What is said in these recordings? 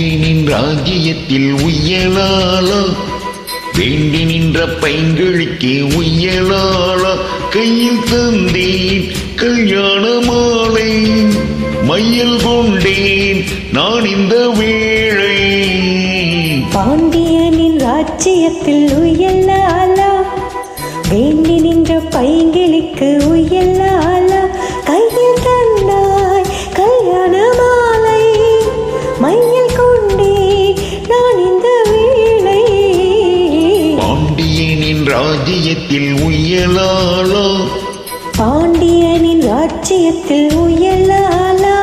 பாண்டியனின் ராஜ்யத்தில் உய்யலாளா, வேண்டி நின்ற பைங்களுக்கு உய்யலாளா, கையில் தந்தேன் கல்யாண மாலை, மையல் கொண்டேன் நான் இந்த வேளை. பாண்டியனின் ராஜ்யத்தில் உய்யலாளா, வேண்டி நின்ற பைங்களுக்கு உய்யலாளா, கையில் தந்தாய் கல்யாண மாலை, மையல் கொண்டேன் நான் இந்த வேளை. பாண்டியனின் ராஜ்யத்தில் உய்யலாளா, பாண்டியனின் ராஜ்யத்தில் உய்யலாளா.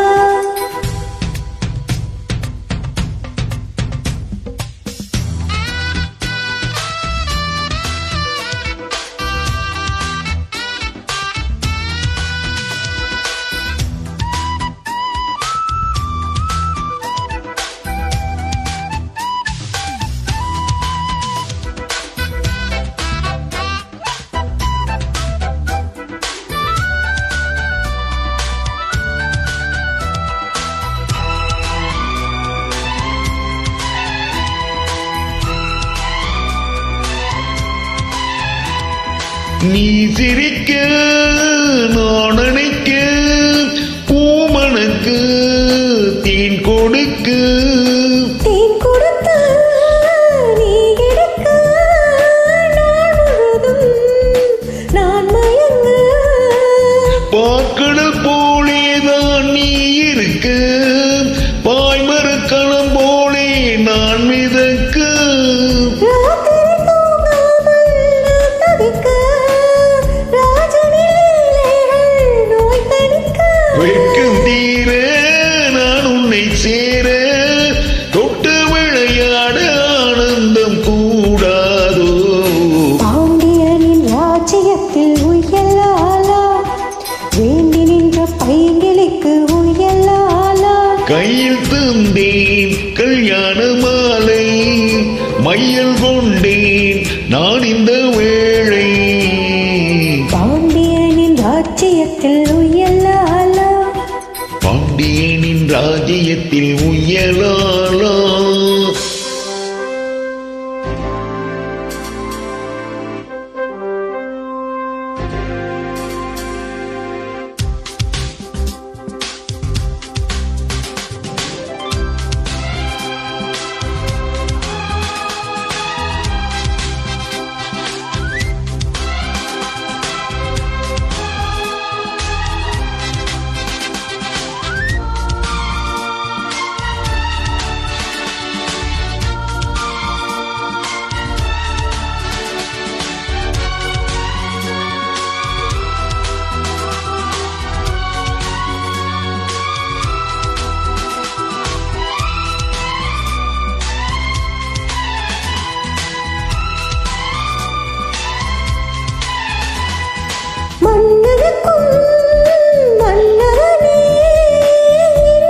நீ சிரிக்க நான் அணைக்க, பூமனுக்கு தேன் கொடுக்க, தேன் கொடுத்த நீ எடுக்க, நாள் முழுதும் நான் மயங்க, பாக்கடல் போலேதான் நீ இருக்க, பாய்மரக்களம் போலே நான் மிதக்க, ராத்திரி தூங்காமல் நான் தவிக்க, ராஜனி லீலைகள் நோய் தணிக்க, வெட்கம் தீர நான் உன்னை சேர, தொட்டு விளையாட ஆனந்தம் கூடாதோ. பாண்டியனின் ராஜ்யத்தில் உய்யலாளா, வேண்டி நின்ற பைங்களுக்கு உய்யலாளா, கையில் தந்தேன் கல்யாண மாலை, மையல் கொண்டேன் நான் இந்த வேளை. பாண்டியனின் ராஜ்யத்தில் உய்யலாளா, பாண்டியனின் ராஜ்யத்தில் உய்யலாளா. மன்னனுக்கும் மன்னவனே,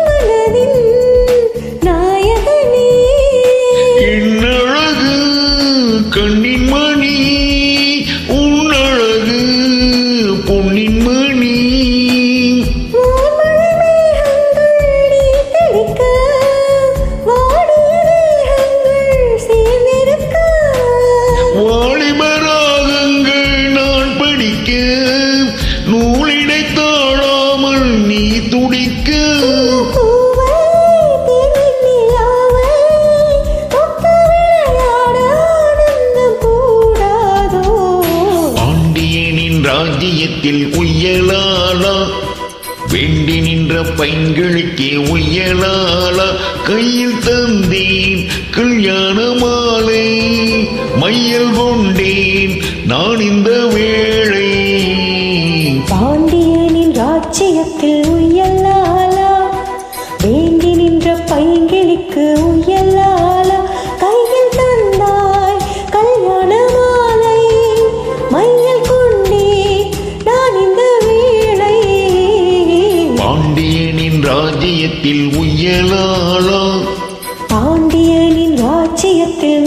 மனதின் நாயகனே, என்னழகு கண்ணின் மணி, உன்னழகு பொன்னின் மணி, வான்மழை மேகங்கள் நீ தெளிக்க, வாடிய தேகங்கள் சேர்ந்திருக்க, வாலிபராகங்கள் நான் படிக்க, நூலிடை தாழாமல் நீ துடிக்க, பூவை தேனின் நிலாவை தொட்டு விளையாட ஆனந்தம் கூடாதோ. பாண்டியனின் ராஜ்யத்தில் உய்யலாளா, வேண்டி நின்ற பைங்களுக்கு உய்யலாளா, கையில் தந்தேன் கல்யாண மாலை, மையல் கொண்டேன் நான் இந்த வேளை. பாண்டியனின் ராஜ்யத்தில் உய்யலாளா, வேண்டி நின்ற பைங்களுக்கு உய்யலாளா, கையில் தந்தாய் கல்யாண மாலை, மையல் கொண்டேன் நான் இந்த வேளை. பாண்டியனின் ராஜ்யத்தில் உய்யலாளா, பாண்டியனின் ராஜ்யத்தில்